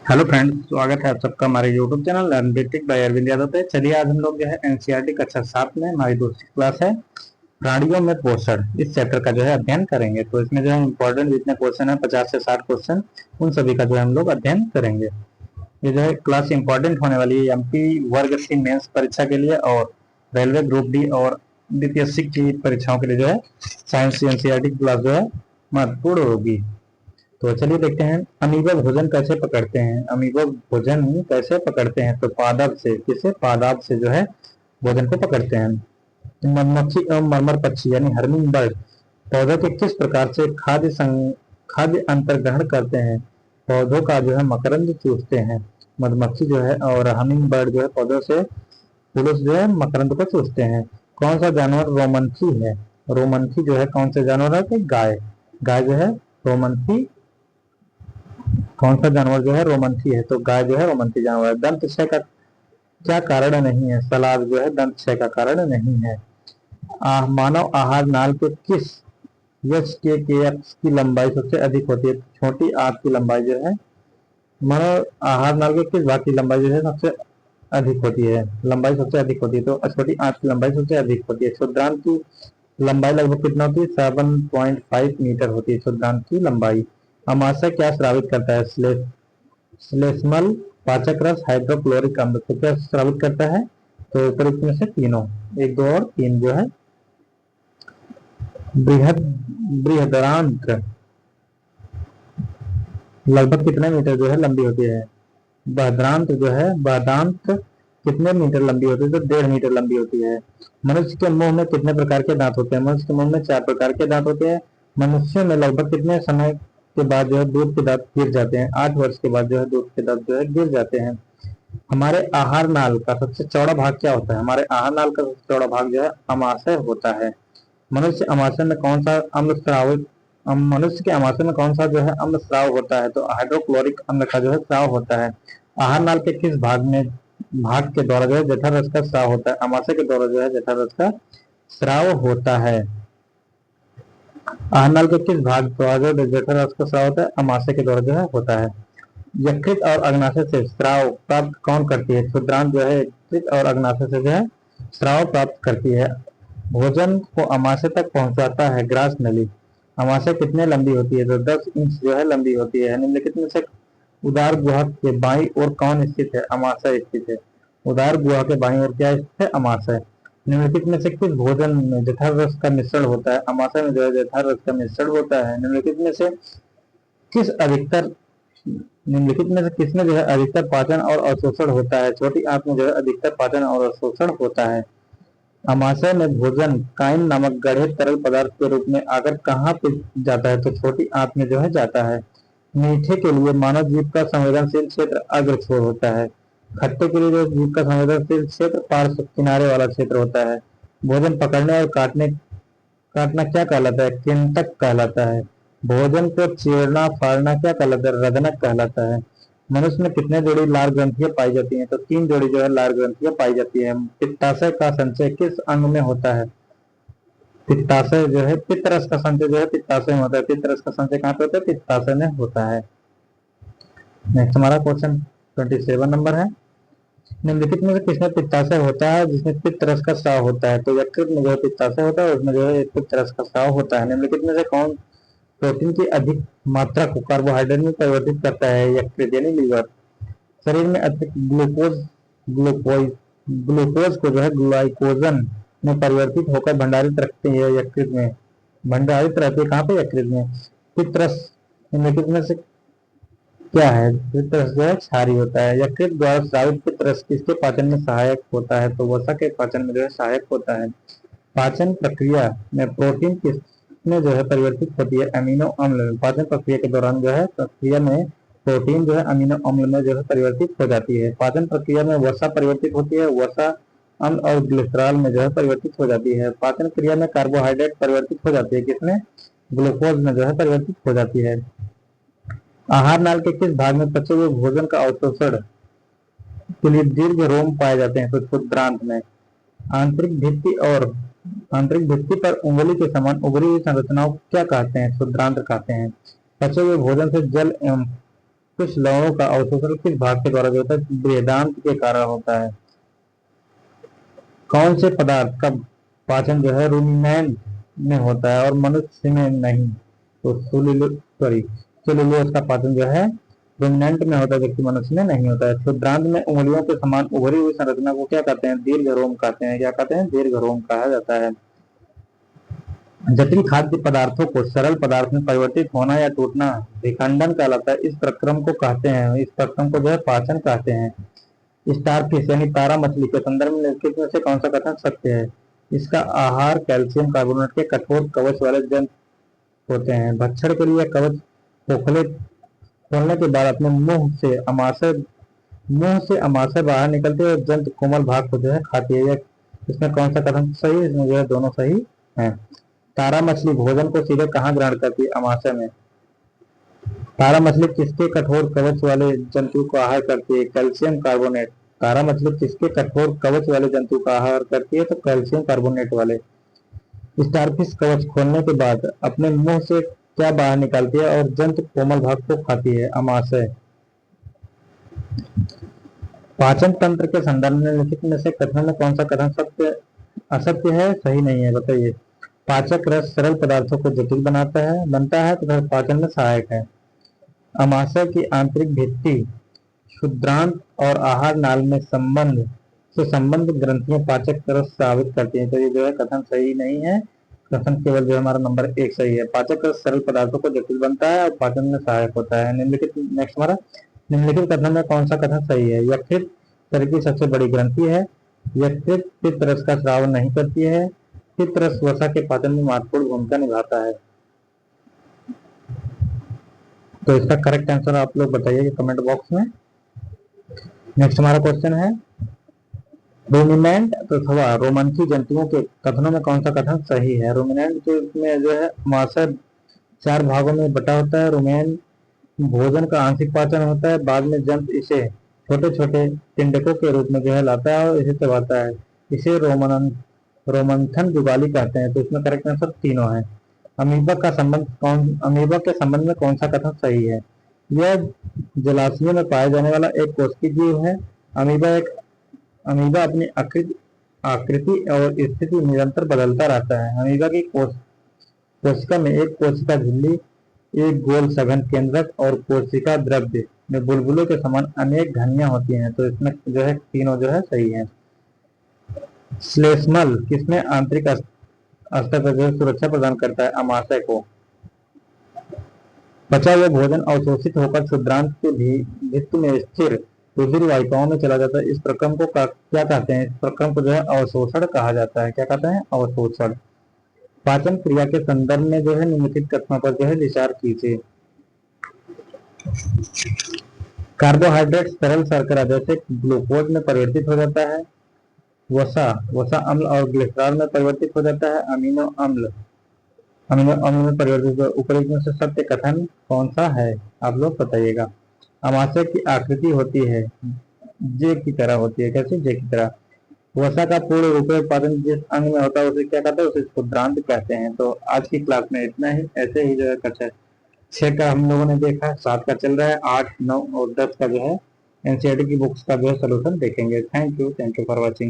Hello friends, स्वागत है आप सबका हमारे YouTube channel learn basic by Arvind Yadav पे। चलिए आज हम लोग जो है एनसीईआरटी कक्षा 7 में हमारी दूसरी क्लास है प्राणियों में पोषण, इस चैप्टर का जो है अध्ययन करेंगे। तो इसमें जो है इम्पोर्टेंट जितने क्वेश्चन है 50 से 60 क्वेश्चन, उन सभी का जो है हम लोग अध्ययन करेंगे। ये जो है क्लास इंपॉर्टेंट होने वाली है एमपी वर्ग सी मेंस परीक्षा के लिए और रेलवे ग्रुप डी और बीपीएससी की परीक्षाओं के लिए जो है साइंस एनसीईआरटी की क्लास जो है महत्वपूर्ण होगी। तो चलिए देखते हैं अमीबा भोजन कैसे पकड़ते हैं। अमीबा भोजन कैसे पकड़ते हैं तो पादप से, किसे पादप से जो है भोजन को पकड़ते हैं। मधुमक्खी एवं मरमर पक्षी यानी हर्मिंग बर्ड पौधों के किस प्रकार से खाद्य अंतर ग्रहण करते हैं। पौधों का जो है मकरंद चूसते हैं। मधुमक्खी जो है और हमिंग बर्ड जो है पौधों से पुरुष जो है मकरंद को चूसते हैं। कौन सा जानवर रोमन्थी है। रोमन्थी जो है कौन सा जानवर है तो गाय। गाय जो है रोमन्थी, कौन सा जानवर जो है रोमन्थी है तो गाय जो है रोमन्थी जानवर है। दंत क्षय का क्या कारण नहीं है। सलाद जो है दंत क्षय का कारण नहीं है। मानव आहार नाल के किस यक्ष के अक्ष की लंबाई सबसे अधिक होती है। छोटी आंत की लंबाई जो है मानव आहार नाल के किस भाग की लंबाई जो है सबसे अधिक होती है, लंबाई सबसे अधिक होती है तो छोटी आंत की लंबाई सबसे अधिक होती है। क्षुद्रांत की लंबाई लगभग कितना होती है 7.5 मीटर होती है क्षुद्रांत की लंबाई। अमाशय क्या स्रावित करता है। श्लेष्मल, पाचक रस, हाइड्रोक्लोरिक अम्ल। तो क्या स्रावित करता है तो उपरोक्त में से तीनों, 1, 2 और 3 जो है। बृहद बृहदांत्र लगभग कितने मीटर जो है लंबी होती है। बृहदांत्र जो है बृहदांत्र कितने मीटर लंबी होती है तो 1.5 मीटर लंबी होती है। मनुष्य के मुंह में कितने प्रकार के दांत होते हैं। मनुष्य के मुंह में 4 प्रकार के दांत होते हैं। मनुष्य में लगभग कितने समय के बाद जो है दूध के दांत गिर जाते हैं। 8 वर्ष के बाद जो है दूध के दांत जो है गिर जाते हैं। हमारे आहार नाल का सबसे चौड़ा भाग क्या होता है। हमारे आहार नाल का सबसे चौड़ा भाग जो है अमाशय होता है। मनुष्य अमाशय में कौन सा अम्ल स्रावित, मनुष्य के अमाशय में कौन सा जो है अम्ल स्राव होता है तो हाइड्रोक्लोरिक अम्ल का जो है स्राव होता है। आहार नाल के किस भाग के द्वारा जो है जठररस का स्राव होता है। अमाशय के द्वारा जो है जठररस का स्राव होता है। आहार नाल के किस भाग द्वारा जो जठररस का स्राव होता है अमाशय के द्वारा जो है होता है। यकृत और अग्नाशय से स्राव प्राप्त कौन करती है। क्षुद्रांत जो है यकृत और अग्नाशय से जो है स्राव प्राप्त करती है। भोजन को अमाशय तक पहुंचाता है ग्रास नली। अमाशय कितने लंबी होती है तो 10 इंच जो है लंबी होती है। निम्नलिखित में से उदार गुहा के बाईं ओर कौन स्थित है। अमाशय स्थित है। उदार गुहा के बाईं ओर क्या स्थित है अमाशय। निम्नलिखित में से किस भोजन में जठररस का मिश्रण होता है। अमाशय में जो है जठररस का मिश्रण होता है। निम्नलिखित में से किसमें जो है अधिकतर पाचन और अवशोषण होता है। छोटी आंत में जो है अधिकतर पाचन और अवशोषण होता है। अमाशय में भोजन काइन नामक गाढ़े तरल पदार्थ के रूप में आकर कहाँ पे जाता है तो छोटी आंत में जो है जाता है। मीठे के लिए मानव जीभ का संवेदनशील क्षेत्र अग्र छोर होता है। खट्टे के लिए जो जीभ का संवेदनशील क्षेत्र पार्श्व किनारे वाला क्षेत्र होता है। भोजन पकड़ने और काटना क्या कहलाता है किंतक कहलाता है। भोजन को चीरना फाड़ना क्या कहलाता है रदनक कहलाता है। मनुष्य में कितने जोड़ी लार ग्रंथियां पाई जाती हैं तो 3 जोड़ी जो है लार ग्रंथियां पाई जाती है। पित्ताशय का संचय किस अंग में होता है। पित्ताशय जो है पित्तरस का संचय जो है पित्ताशय में होता है। पित्तरस का संचय कहाँ पे होता है पित्ताशय में होता है। नेक्स्ट हमारा क्वेश्चन 27 नंबर है। निम्नलिखित में से किसमें पित्ताशय होता है जिसमें पित्तरस का स्राव होता है तो यकृत में जो है पित्ताशय होता है उसमें जो है पित्तरस का स्राव होता है। निम्नलिखित में से कौन प्रोटीन की अधिक मात्रा को कार्बोहाइड्रेट में परिवर्तित करता है यकृत यानी लीवर। शरीर में अतिरिक्त ग्लूकोज को जो है ग्लाइकोजन में परिवर्तित होकर भंडारित रखते हैं यकृत में, भंडारित रहते हैं कहाँ पे यकृत में। पित्तरस निम्नलिखित में से क्या है पित्तरस जो है क्षारीय होता है। यकृत द्वारा स्रावित पित्तरस किसके पाचन में सहायक होता है तो वसा के पाचन में जो है सहायक होता है। पाचन प्रक्रिया में प्रोटीन किसमें जो है परिवर्तित होती है अमीनो अम्ल में। पाचन प्रक्रिया के दौरान जो है प्रक्रिया में प्रोटीन जो है अमीनो अम्ल में जो है परिवर्तित हो जाती है। पाचन प्रक्रिया में वसा परिवर्तित होती है, वसा अम्ल और ग्लिसरॉल में जो है परिवर्तित हो जाती है। पाचन क्रिया में कार्बोहाइड्रेट परिवर्तित हो जाती है किसमें ग्लूकोज में जो है परिवर्तित हो जाती है। आहार नाल के किस भाग में पचे हुए भोजन का अवशोषण के लिए दीर्घ रोम पाए जाते हैं तो क्षुद्रांत में। आंतरिक भित्ति पर उंगली के समान उभरी हुई संरचनाओं क्या कहते हैं क्षुद्रांत कहते हैं। पचे हुए भोजन से जल एवं कुछ लवणों का अवशोषण किस भाग के द्वारा जो होता है? वेदांत के कारण होता है। कौन से पदार्थ का पाचन जो है रुमिनेंट में होता है और मनुष्य में नहीं? तो सेलुलोज का पाचन जो है रुमिनेंट में होता है, जबकि मनुष्य में नहीं होता है। क्षुद्रांत में उंगलियों के समान उभरी हुई संरचना को क्या कहते हैं? दीर्घरोम कहते हैं। क्या कहते हैं? दीर्घरोम कहा जाता है। जटिल खाद्य पदार्थों को सरल पदार्थ में परिवर्तित होना या टूटना विखंडन कहलाता है। इस प्रक्रम को कहते हैं, इस प्रक्रम को जो है पाचन कहते हैं। स्टारफिश यानी तारा मछली के संदर्भ में निम्नलिखित में से कौन सा कथन सत्य है? इसका आहार कैल्शियम कार्बोनेट के कठोर कवच वाले जंतु होते हैं। भक्षण के लिए कवच खोलने के बाद अपने मुंह से अमाशय बाहर निकलते हैं और जंतु कोमल भाग को जो है खाती है। इसमें कौन सा कथन सही है? इसमें जो है दोनों सही है। तारा मछली भोजन को सीधे कहाँ ग्रहण करती है? अमाशय में। तारा मछली किसके कठोर कवच वाले जंतु को आहार करती है? Calcium carbonate. तारा मछली किसके कठोर कवच वाले जंतु का आहार करती है? तो कैल्शियम कार्बोनेट वाले। स्टारफिश कवच खोलने के बाद अपने मुंह से क्या बाहर निकालती है और जंतु कोमल भाग को खाती है? अमाशय। पाचन तंत्र के संदर्भ में लिखित में से कथन में कौन सा कथन सत्य असत्य है, सही नहीं है? बताइए। पाचक रस सरल पदार्थों को जटिल बनता है तथा पाचन में सहायक है। अमाशय की आंतरिक भित्ति क्षुद्रांत और आहार नाल में संबंध ग्रंथियां पाचक रस स्रावित करती हैं। तो ये जो है कथन सही नहीं है। कथन केवल जो हमारा नंबर 1 सही है। पाचक रस सरल पदार्थों को जटिल बनता है और पाचन में सहायक होता है। नेक्स्ट हमारा निम्नलिखित कथन में कौन सा कथन सही है? यकृत शरीर की सबसे बड़ी ग्रंथि है। यकृत पित्त रस का स्राव नहीं करती है। पित्त रस वसा के पाचन में महत्वपूर्ण भूमिका निभाता है। तो इसका करेक्ट आंसर आप लोग बताइए कमेंट बॉक्स में। नेक्स्ट हमारा क्वेश्चन है रूमिनेंट अथवा रोमंथी जंतुओं के कथनों में कौन सा कथन सही है? रूमिनेंट में जो है अमाशय 4 भागों में बटा होता है। रुमेन भोजन का आंशिक पाचन होता है। बाद में जंतु इसे छोटे छोटे तिंडकों के रूप में जो है लाता है और इसे चबाता है। इसे रोमंथन जुगाली कहते हैं। तो इसमें करेक्ट आंसर तीनों है। अमीबा के संबंध में कौन सा कथन सही है? यह जलाशयों में पाए जाने वाला एक कोशिकीय जीव है। अमीबा अपनी आकृति और स्थिति निरंतर बदलता रहता है। अमीबा की कोशिका में एक कोशिका झिल्ली, एक गोल सघन केंद्रक और कोशिका द्रव्य में बुलबुलों के समान अनेक धमनियां होती हैं। तो इसमें जो है तीनों जो है सही है। श्लेष्मल किसमें आंतरिक स्तर पर जो सुरक्षा प्रदान करता है? अमाशय को। बचा हुआ भोजन अवशोषित होकर क्षुद्रांत के भित्ति में स्थिर रुधिर वाहिकाओं में चला जाता है। इस प्रक्रम को क्या कहते हैं? इस प्रक्रम को जो है अवशोषण कहा जाता है। क्या कहते हैं? अवशोषण। पाचन क्रिया के संदर्भ में जो है निम्नलिखित कथनों पर जो है विचार कीजिए। कार्बोहाइड्रेट तरल शर्करा जैसे ग्लूकोज में परिवर्तित हो जाता है। वसा अम्ल और ग्लिसरॉल में परिवर्तित हो जाता है। अमीनो अम्ल में परिवर्तित। ऊपरी में से सत्य कथन कौन सा है? आप लोग बताइएगा। अमाशय की आकृति होती है जे की तरह होती है। कैसे? जे की तरह। वसा का पूर्ण रूप में उत्पादन जिस अंग में होता है उसे क्या कहते हैं? उसे क्षुद्रांत कहते हैं। तो आज की क्लास में इतना ही। ऐसे ही जो है कक्षा 6 का हम लोगों ने देखा, 7 का चल रहा है, 8, 9 और 10 का जो है एनसीईआरटी की बुक्स का जो है सोल्यूशन देखेंगे। Thank you for watching.